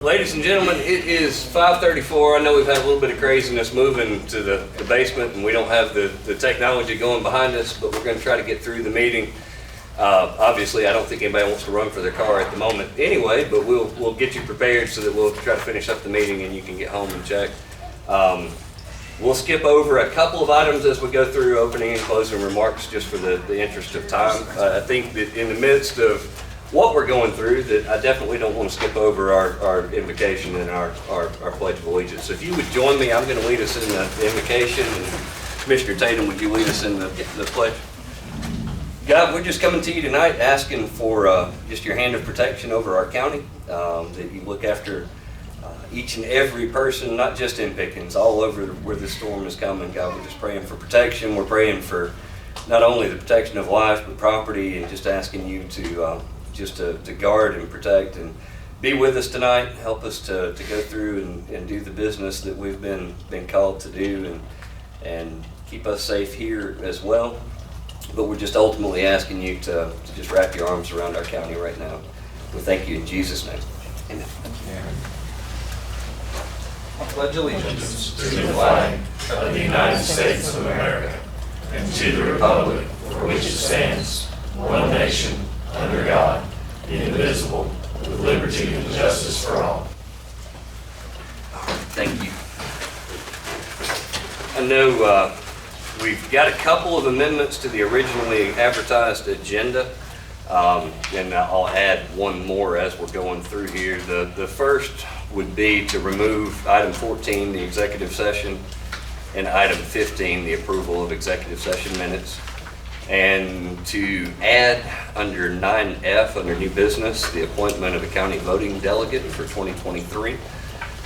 Ladies and gentlemen, it is 5:34. I know we've had a little bit of craziness moving to the basement and we don't have the technology going behind us, but we're going to try to get through the meeting. Obviously, I don't think anybody wants to run for their car at the moment anyway, but we'll get you prepared so that we'll try to finish up the meeting and you can get home and check. We'll skip over a couple of items as we go through opening and closing remarks just for the interest of time. I think that in the midst of what we're going through, that I definitely don't want to skip over our invocation and our Pledge of Allegiance. So if you would join me, I'm going to lead us in the invocation, and Commissioner Tatum, would you lead us in the pledge? God, we're just coming to you tonight asking for just your hand of protection over our county, that you look after each and every person, not just in Pickens, all over where this storm is coming. God, we're just praying for protection. We're praying for not only the protection of life, but property, and just asking you to to guard and protect and be with us tonight. Help us to go through and do the business that we've been called to do, and keep us safe here as well. But we're just ultimately asking you to just wrap your arms around our county right now. We thank you in Jesus' name. Amen. I pledge allegiance to the flag of the United States of America and to the republic for which it stands, one nation, under God, indivisible, with liberty and justice for all. Thank you. I know we've got a couple of amendments to the originally advertised agenda, and I'll add one more as we're going through here. The first would be to remove item 14, the executive session, and item 15, the approval of executive session minutes. And to add under 9F, under new business, the appointment of a county voting delegate for 2023.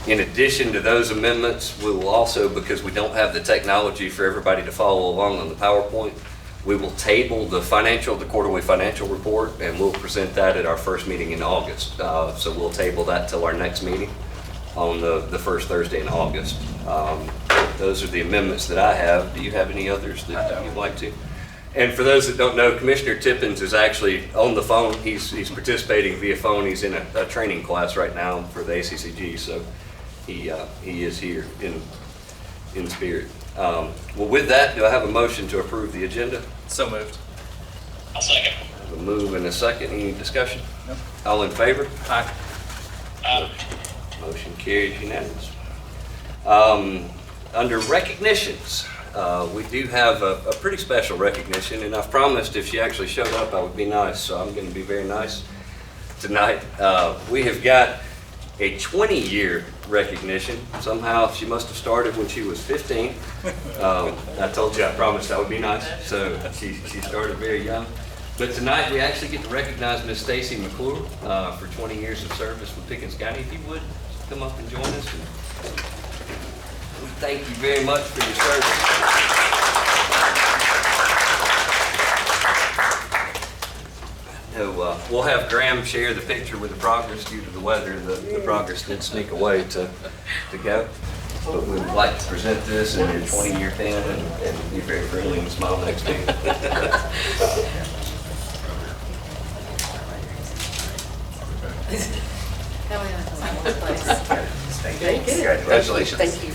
In addition to those amendments, we will also, because we don't have the technology for everybody to follow along on the PowerPoint, we will table the quarterly financial report, and we'll present that at our first meeting in August. So we'll table that till our next meeting on the first Thursday in August. Those are the amendments that I have. Do you have any others that you'd like to? And for those that don't know, Commissioner Pickens is actually on the phone. He's participating via phone. He's in a training class right now for the ACCG, so he is here in spirit. Well, with that, do I have a motion to approve the agenda? So moved. I'll second. I have a move and a second. Any discussion? No. All in favor? Aye. Motion carries unanimous. Under recognitions, we do have a pretty special recognition, and I've promised if she actually showed up I would be nice, so I'm going to be very nice tonight. We have got a 20-year recognition. Somehow she must have started when she was 15. I told you I promised I would be nice, so she started very young. But tonight we actually get to recognize Miss Stacy McClure for 20 years of service with Pickens County. If you would, come up and join us. We thank you very much for your service. We'll have Graham share the picture with the progress. Due to the weather, the progress did sneak away to go. But we would like to present this in your 20-year pin and be very friendly and smile next to you. Thank you. Congratulations. Thank you.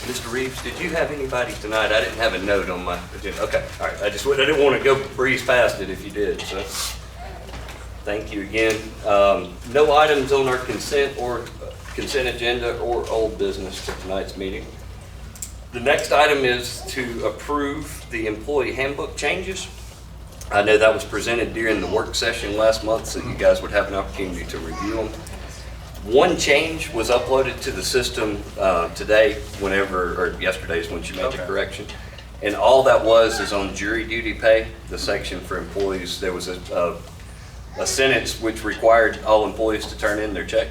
Mr. Reeves, did you have anybody tonight? I didn't have a note on my agenda. Okay, all right. I didn't want to go breeze past it if you did. So, thank you again. No items on our consent agenda or old business for tonight's meeting. The next item is to approve the employee handbook changes. I know that was presented during the work session last month, so you guys would have an opportunity to review them. One change was uploaded to the system today, yesterday is when she made the correction. And all that is on jury duty pay, the section for employees. There was a sentence which required all employees to turn in their check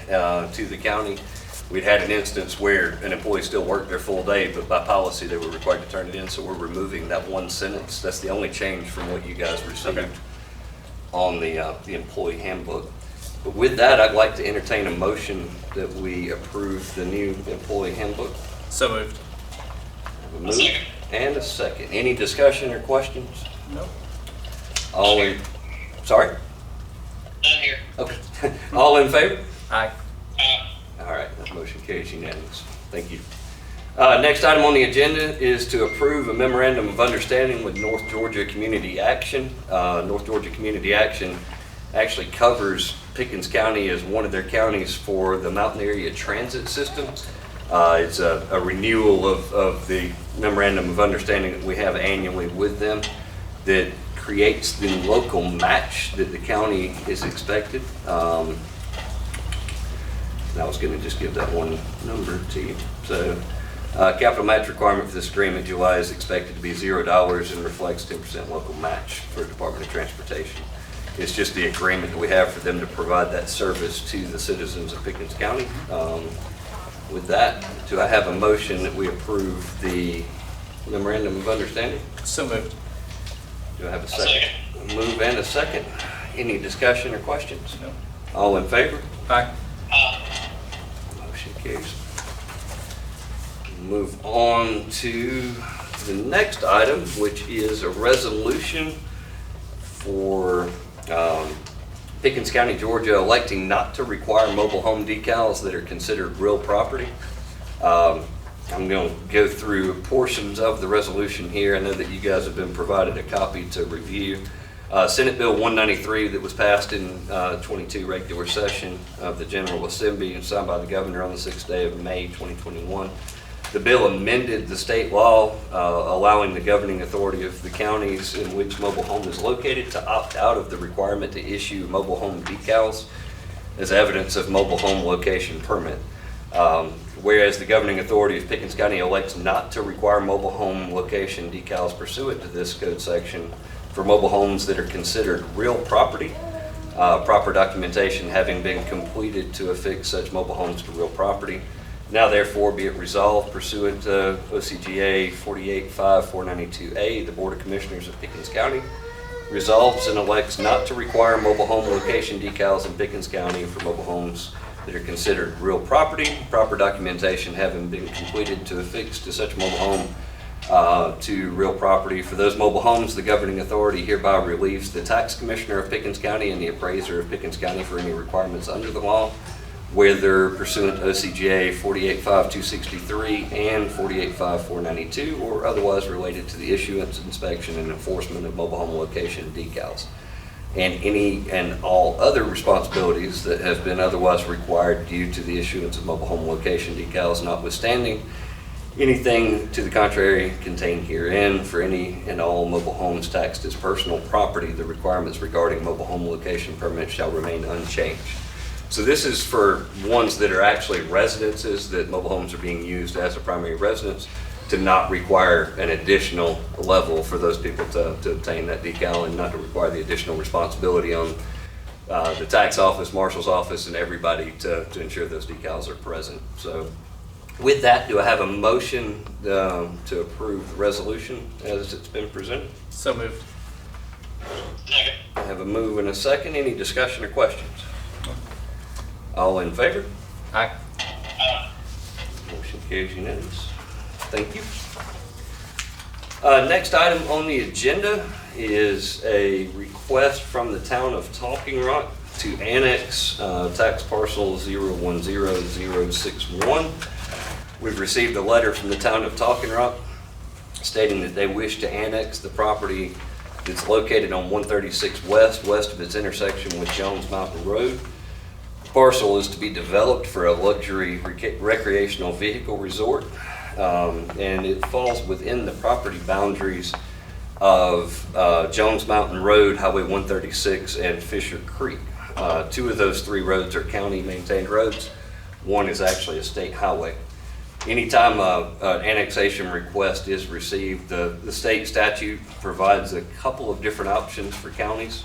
to the county. We'd had an instance where an employee still worked their full day, but by policy they were required to turn it in, so we're removing that one sentence. That's the only change from what you guys received on the employee handbook. But with that, I'd like to entertain a motion that we approve the new employee handbook. So moved. A move and a second. Any discussion or questions? Nope. All in, sorry? None here. Okay. All in favor? Aye. All right, that motion carries unanimous. Thank you. Next item on the agenda is to approve a memorandum of understanding with North Georgia Community Action. North Georgia Community Action actually covers Pickens County as one of their counties for the Mountain Area Transit System. It's a renewal of the memorandum of understanding that we have annually with them that creates the local match that the county is expected. I was going to just give that one number to you. So capital match requirement for this agreement, July, is expected to be $0 and reflects 10% local match for Department of Transportation. It's just the agreement that we have for them to provide that service to the citizens of Pickens County. With that, do I have a motion that we approve the memorandum of understanding? So moved. Do I have a second? A move and a second. Any discussion or questions? No. All in favor? Aye. Motion carries. Move on to the next item, which is a resolution for Pickens County, Georgia, electing not to require mobile home decals that are considered real property. I'm going to go through portions of the resolution here. I know that you guys have been provided a copy to review. Senate Bill 193 that was passed in 22 regular session of the General Assembly and signed by the governor on the 6th day of May 2021. The bill amended the state law allowing the governing authority of the counties in which mobile home is located to opt out of the requirement to issue mobile home decals as evidence of mobile home location permit. Whereas the governing authority of Pickens County elects not to require mobile home location decals pursuant to this code section for mobile homes that are considered real property, proper documentation having been completed to affix such mobile homes to real property. Now therefore be it resolved pursuant to OCGA 485492A, the Board of Commissioners of Pickens County resolves and elects not to require mobile home location decals in Pickens County for mobile homes that are considered real property, proper documentation having been completed to affix to such mobile home to real property. For those mobile homes, the governing authority hereby relieves the tax commissioner of Pickens County and the appraiser of Pickens County for any requirements under the law, whether pursuant to OCGA 485263 and 485492 or otherwise related to the issuance, inspection, and enforcement of mobile home location decals, and any and all other responsibilities that have been otherwise required due to the issuance of mobile home location decals, notwithstanding anything to the contrary contained herein. For any and all mobile homes taxed as personal property, the requirements regarding mobile home location permits shall remain unchanged. So this is for ones that are actually residences, that mobile homes are being used as a primary residence, to not require an additional level for those people to obtain that decal, and not to require the additional responsibility on the tax office, marshal's office, and everybody to ensure those decals are present. So with that, do I have a motion to approve the resolution as it's been presented? So moved. Second. I have a move and a second. Any discussion or questions? All in favor? Aye. Motion carries unanimous. Thank you. Next item on the agenda is a request from the town of Talking Rock to annex tax parcel 010061. We've received a letter from the town of Talking Rock stating that they wish to annex the property that's located on 136 west of its intersection with Jones Mountain Road. The parcel is to be developed for a luxury recreational vehicle resort, and it falls within the property boundaries of Jones Mountain Road, Highway 136, and Fisher Creek. Two of those three roads are county maintained roads. One is actually a state highway. Anytime an annexation request is received, the state statute provides a couple of different options for counties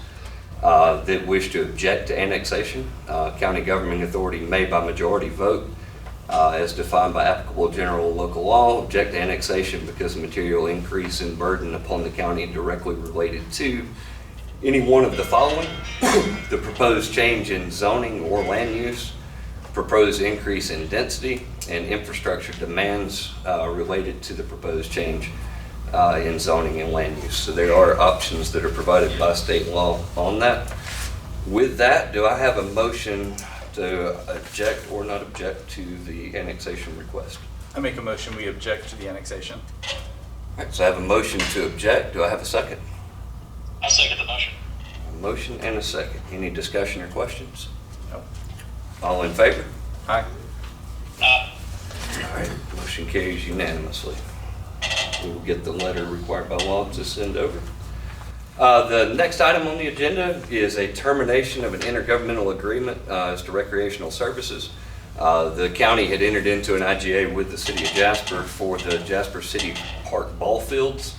that wish to object to annexation. County governing authority may by majority vote, as defined by applicable general local law, object to annexation because of material increase in burden upon the county directly related to any one of the following: the proposed change in zoning or land use, proposed increase in density and infrastructure demands related to the proposed change in zoning and land use. So there are options that are provided by state law on that. With that, do I have a motion to object or not object to the annexation request? I make a motion, we object to the annexation. All right, so I have a motion to object. Do I have a second? I'll second the motion. A motion and a second. Any discussion or questions? No. All in favor? Aye. All right, motion carries unanimously. We will get the letter required by law to send over. The next item on the agenda is a termination of an intergovernmental agreement as to recreational services. The county had entered into an IGA with the city of Jasper for the Jasper City Park ball fields.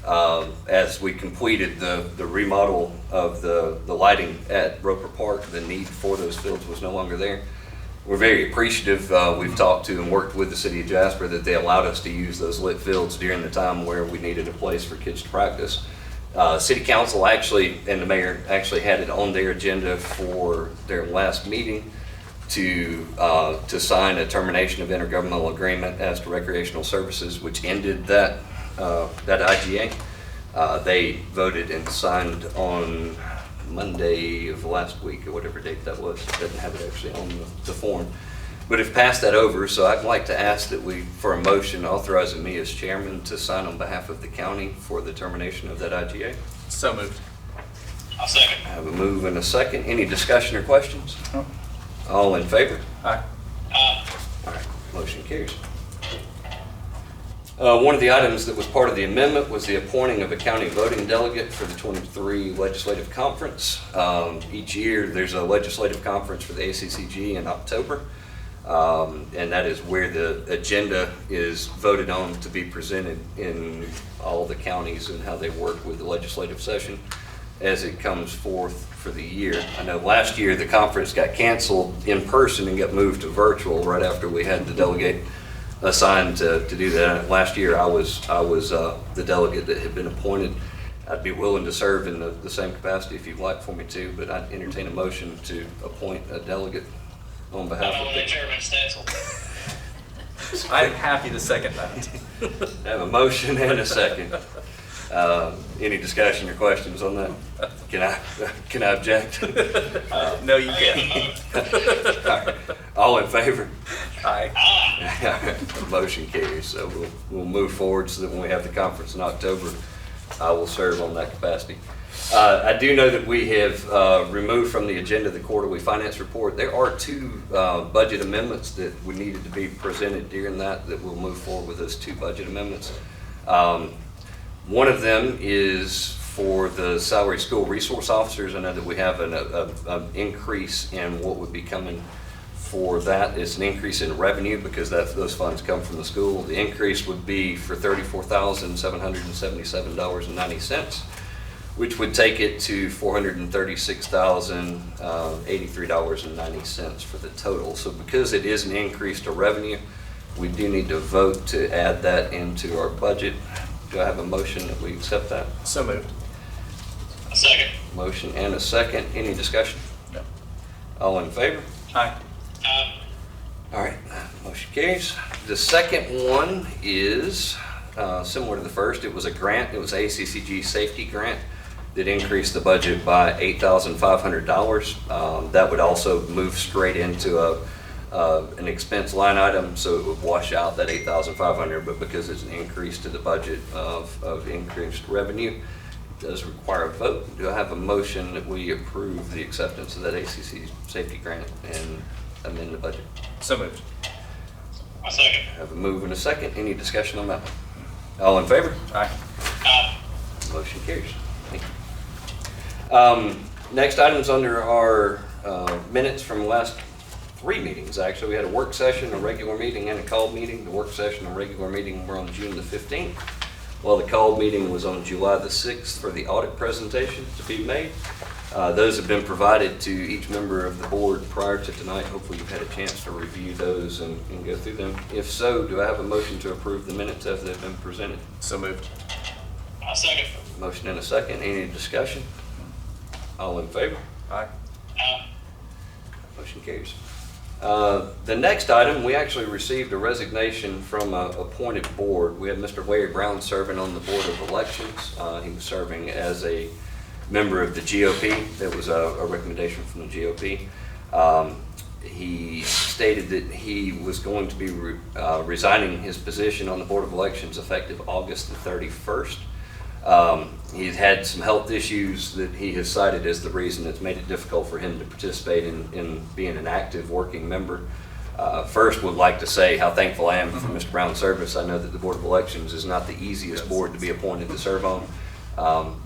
As we completed the remodel of the lighting at Roper Park, the need for those fields was no longer there. We're very appreciative. We've talked to and worked with the city of Jasper that they allowed us to use those lit fields during the time where we needed a place for kids to practice. City Council actually, and the mayor actually had it on their agenda for their last meeting to sign a termination of intergovernmental agreement as to recreational services, which ended that IGA. They voted and signed on Monday of last week, or whatever date that was. It doesn't have it actually on the form. But have passed that over, so I'd like to ask that we, for a motion authorizing me as chairman to sign on behalf of the county for the termination of that IGA. So moved. I'll second. I have a move and a second. Any discussion or questions? No. All in favor? Aye. All right, motion carries. One of the items that was part of the amendment was the appointing of a county voting delegate for the 23 legislative conference. Each year there's a legislative conference for the ACCG in October, and that is where the agenda is voted on to be presented in all the counties and how they work with the legislative session as it comes forth for the year. I know last year the conference got canceled in person and got moved to virtual right after we had the delegate assigned to do that. Last year I was the delegate that had been appointed. I'd be willing to serve in the same capacity if you'd like for me to, but I'd entertain a motion to appoint a delegate on behalf of the Chairman Stansel. I'm happy to second that. I have a motion and a second. Any discussion or questions on that? Can I object? No, you can't. All right. All in favor? Aye. Motion carries. So we'll move forward so that when we have the conference in October, I will serve on that capacity. I do know that we have removed from the agenda the quarterly finance report. There are two budget amendments that we needed to be presented during that we'll move forward with those two budget amendments. One of them is for the salary school resource officers. I know that we have an increase in what would be coming for that. It's an increase in revenue because those funds come from the school. The increase would be for $34,777.90, which would take it to $436,083.90 for the total. So because it is an increase to revenue, we do need to vote to add that into our budget. Do I have a motion that we accept that? So moved. I'll second. Motion and a second. Any discussion? No. All in favor? Aye. All right, motion carries. The second one is similar to the first. It was a grant. It was ACCG safety grant that increased the budget by $8,500. That would also move straight into an expense line item, so it would wash out that $8,500. But because it's an increase to the budget of increased revenue, it does require a vote. Do I have a motion that we approve the acceptance of that ACC safety grant and amend the budget? So moved. I'll second. I have a move and a second. Any discussion on that? All in favor? Aye. Motion carries. Thank you. Next item is under our minutes from the last 3 meetings. Actually, we had a work session, a regular meeting, and a called meeting. The work session and regular meeting were on June the 15th, while the called meeting was on July the 6th for the audit presentation to be made. Those have been provided to each member of the board prior to tonight. Hopefully you've had a chance to review those and go through them. If so, do I have a motion to approve the minutes as they've been presented? So moved. I'll second. Motion and a second. Any discussion? All in favor? Aye. Motion carries. The next item, we actually received a resignation from a appointed board. We had Mr. Larry Brown serving on the Board of Elections. He was serving as a member of the GOP. That was a recommendation from the GOP. He stated that he was going to be resigning his position on the Board of Elections effective August the 31st. He's had some health issues that he has cited as the reason that's made it difficult for him to participate in being an active working member. First, would like to say how thankful I am for Mr. Brown's service. I know that the Board of Elections is not the easiest board to be appointed to serve on.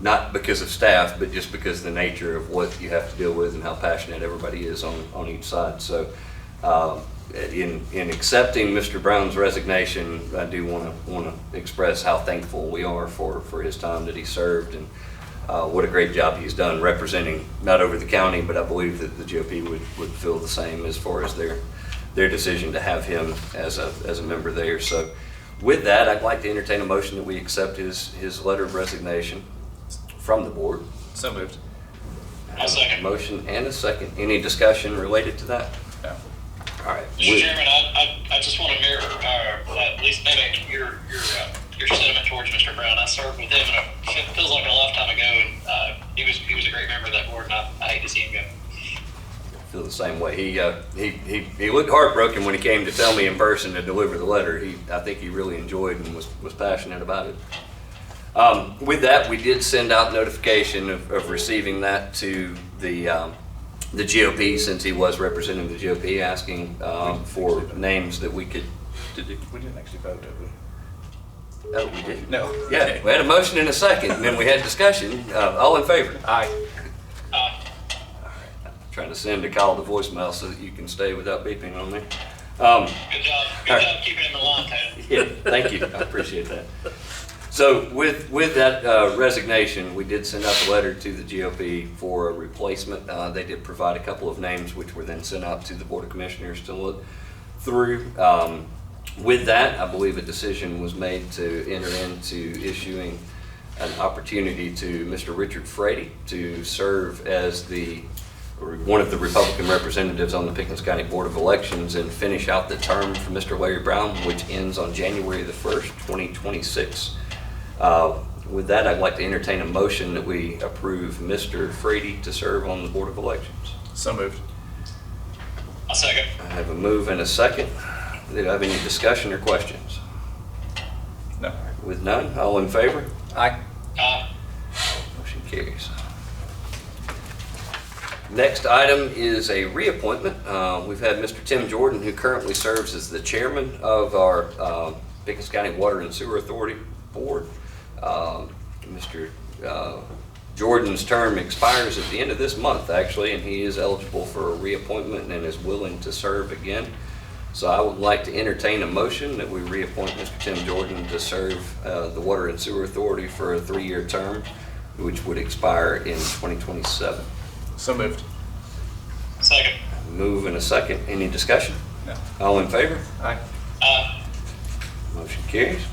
Not because of staff, but just because of the nature of what you have to deal with and how passionate everybody is on each side. So in accepting Mr. Brown's resignation, I do want to express how thankful we are for his time that he served, and what a great job he's done representing not over the county, but I believe that the GOP would feel the same as far as their decision to have him as a member there. So with that, I'd like to entertain a motion that we accept his letter of resignation from the board. So moved. I'll second. Motion and a second. Any discussion related to that? No. All right. Mr. Chairman, I just want to mirror, at least maybe your sentiment towards Mr. Brown. I served with him, and it feels like a lifetime ago, and he was a great member of that board, and I hate to see him go. Feel the same way. He looked heartbroken when he came to tell me in person to deliver the letter. I think he really enjoyed and was passionate about it. With that, we did send out notification of receiving that to the GOP, since he was representing the GOP, asking for names that we could. We didn't actually vote, did we? Oh, we did. No. Yeah, Okay. we had a motion and a second, and then we had discussion. All in favor? Aye. Trying to send a call to voicemail so that you can stay without beeping on me. Good job. Good All right. job keeping him in line, Taylor. Yeah, thank you. I appreciate that. So with that resignation, we did send out the letter to the GOP for a replacement. They did provide a couple of names, which were then sent out to the Board of Commissioners to look through. With that, I believe a decision was made to enter into issuing an opportunity to Mr. Richard Frady to serve as one of the Republican representatives on the Pickens County Board of Elections and finish out the term for Mr. Larry Brown, which ends on January the 1st, 2026. With that, I'd like to entertain a motion that we approve Mr. Frady to serve on the Board of Elections. So moved. I'll second. I have a move and a second. Do I have any discussion or questions? No. With none, all in favor? Aye. Motion carries. Next item is a reappointment. We've had Mr. Tim Jordan, who currently serves as the chairman of our Pickens County Water and Sewer Authority Board. Mr. Jordan's term expires at the end of this month, actually, and he is eligible for a reappointment and is willing to serve again. So I would like to entertain a motion that we reappoint Mr. Tim Jordan to serve the Water and Sewer Authority for a 3-year term, which would expire in 2027. So moved. Second. Move in a second. Any discussion? No. All in favor? Aye. Motion carries.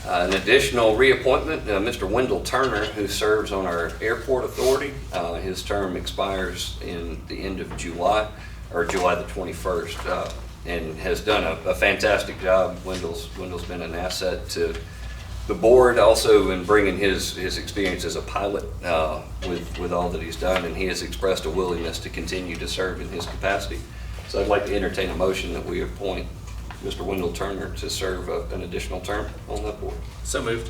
An additional reappointment, Mr. Wendell Turner, who serves on our Airport Authority. His term expires in the end of July, or July the 21st, and has done a fantastic job. Wendell's been an asset to the board, also in bringing his experience as a pilot with all that he's done, and he has expressed a willingness to continue to serve in his capacity. So I'd like to entertain a motion that we appoint Mr. Wendell Turner to serve an additional term on that board. So moved.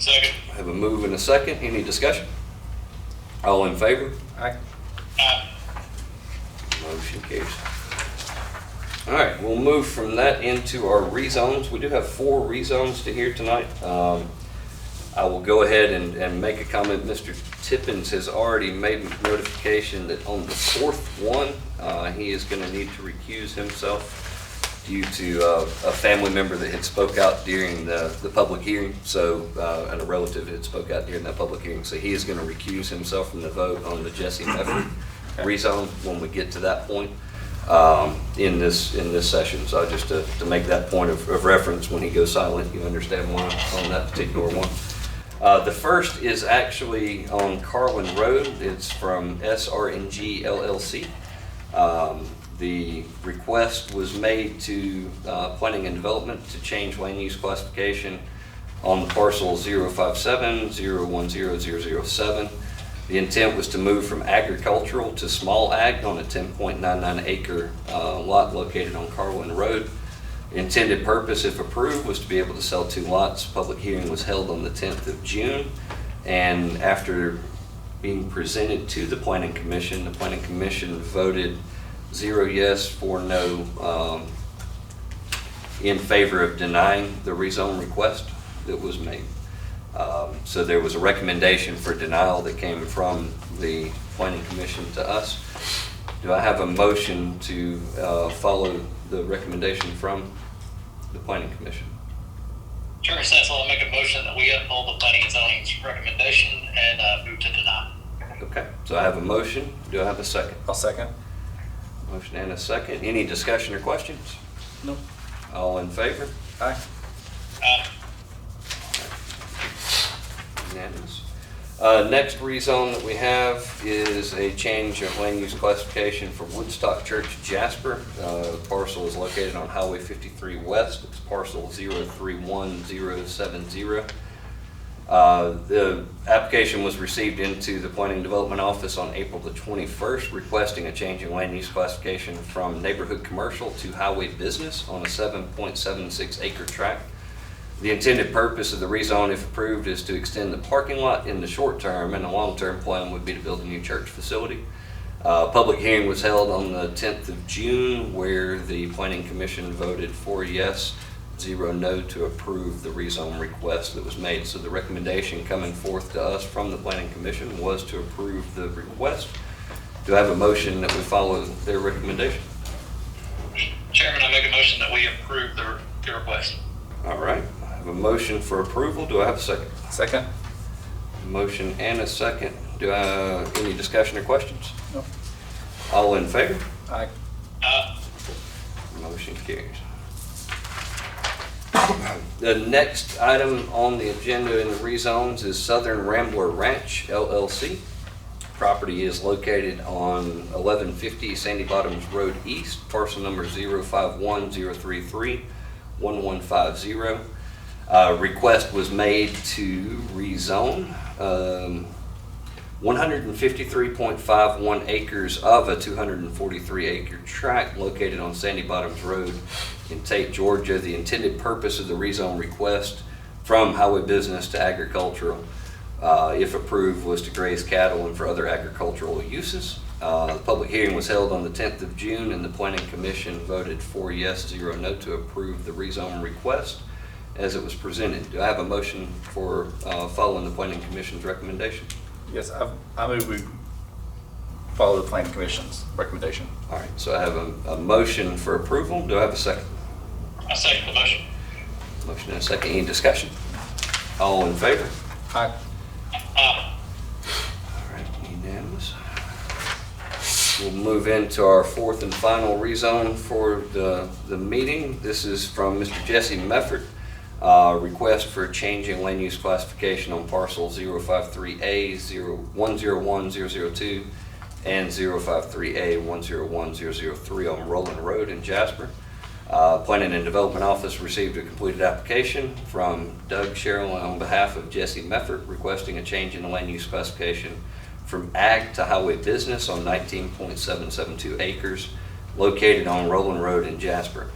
Second. I have a move and a second. Any discussion? All in favor? Aye. Motion carries. All right, we'll move from that into our rezones. We do have 4 rezones to hear tonight. I will go ahead and make a comment. Mr. Tippins has already made notification that on the 4th one, he is going to need to recuse himself due to a family member that had spoke out during the public hearing. So, and a relative had spoke out during that public hearing. So he is going to recuse himself from the vote on the Jesse Mefford rezone when we get to that point in this session. So just to make that point of reference, when he goes silent, you understand why on that particular one. The first is actually on Carlin Road. It's from SRNG LLC. The request was made to Planning and Development to change land use classification on the parcel 057-010-007. The intent was to move from agricultural to small ag on a 10.99 acre lot located on Carlin Road. The intended purpose, if approved, was to be able to sell 2 lots. Public hearing was held on the 10th of June. And after being presented to the Planning Commission, the Planning Commission voted 0 yes, 4 no in favor of denying the rezone request that was made. So there was a recommendation for denial that came from the Planning Commission to us. Do I have a motion to follow the recommendation from the Planning Commission? Chairman Sansel, I'll make a motion that we uphold the planning and zoning's recommendation and move to deny. Okay, so I have a motion. Do I have a second? I'll second. Motion and a second. Any discussion or questions? No. All in favor? Aye. Unanimous. Next rezone that we have is a change of land use classification for Woodstock Church Jasper. The parcel is located on Highway 53 West. It's parcel 031070. The application was received into the Planning and Development Office on April the 21st, requesting a change in land use classification from neighborhood commercial to highway business on a 7.76 acre tract. The intended purpose of the rezone, if approved, is to extend the parking lot in the short term, and the long-term plan would be to build a new church facility. Public hearing was held on the 10th of June, where the Planning Commission voted 4 yes, 0 no to approve the rezone request that was made. So the recommendation coming forth to us from the Planning Commission was to approve the request. Do I have a motion that we follow their recommendation? Chairman, I make a motion that we approve the request. All right, I have a motion for approval. Do I have a second? Second. Motion and a second. Any discussion or questions? No. All in favor? Aye. Motion carries. The next item on the agenda in the rezones is Southern Rambler Ranch LLC. Property is located on 1150 Sandy Bottoms Road East, parcel number 051-033-1150. Request was made to rezone 153.51 acres of a 243 acre tract located on Sandy Bottoms Road in Tate, Georgia. The intended purpose of the rezone request from highway business to agricultural, if approved, was to graze cattle and for other agricultural uses. The public hearing was held on the 10th of June, and the Planning Commission voted 4 yes, 0 no to approve the rezone request as it was presented. Do I have a motion for following the Planning Commission's recommendation? Yes, I move we follow the Planning Commission's recommendation. All right, so I have a motion for approval. Do I have a second? I second the motion. Motion and a second. Any discussion? All in favor? Aye. All right, unanimous. We'll move into our fourth and final rezone for the meeting. This is from Mr. Jesse Mefford. Request for changing land use classification on parcel 053A 101-002 and 053A 101-003 on Roland Road in Jasper. Planning and Development Office received a completed application from Doug Sherrill on behalf of Jesse Mefford, requesting a change in the land use classification from ag to highway business on 19.772 acres located on Roland Road in Jasper.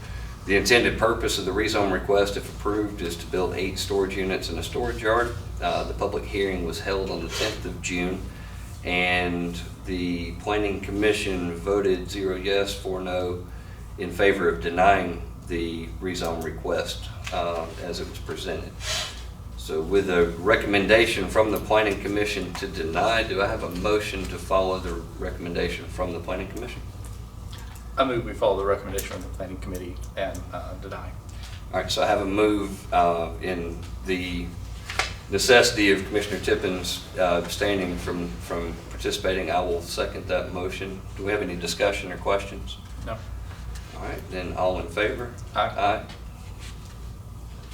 The intended purpose of the rezone request, if approved, is to build 8 storage units and a storage yard. The public hearing was held on the 10th of June, and the Planning Commission voted 0 yes, 4 no in favor of denying the rezone request as it was presented. So with a recommendation from the Planning Commission to deny, do I have a motion to follow the recommendation from the Planning Commission? I move we follow the recommendation of the Planning Committee and deny. All right, so I have a move in the necessity of Commissioner Tippins abstaining from participating. I will second that motion. Do we have any discussion or questions? No. All right, then all in favor? Aye. Aye.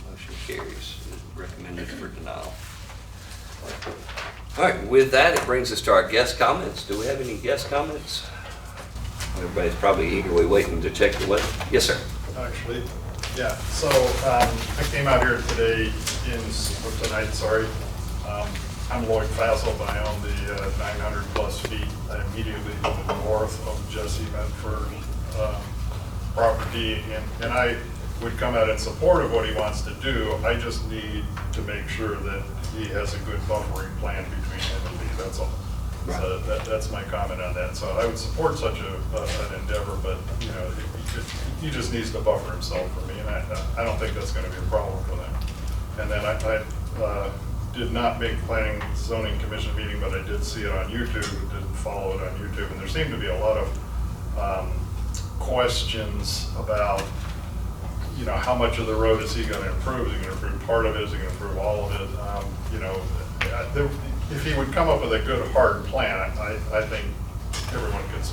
Motion carries. Recommended for denial. All right, with that, it brings us to our guest comments. Do we have any guest comments? Everybody's probably eagerly waiting to check the weather. Yes, sir. Actually, yeah, so I came out here today or tonight, sorry. I'm Lloyd Fassel, but I own the 900 plus feet immediately to the north of Jesse Medford property. And I would come out in support of what he wants to do. I just need to make sure that he has a good buffering plan between him and me, that's all. Right. So that's my comment on that. So I would support such an endeavor, but he just needs to buffer himself for me, and I don't think that's going to be a problem for them. And then I did not make planning zoning commission meeting, but I did see it on YouTube, didn't follow it on YouTube, and there seemed to be a lot of questions about, how much of the road is he going to improve? Is he going to improve part of it? Is he going to improve all of it? If he would come up with a good hard plan, I think everyone could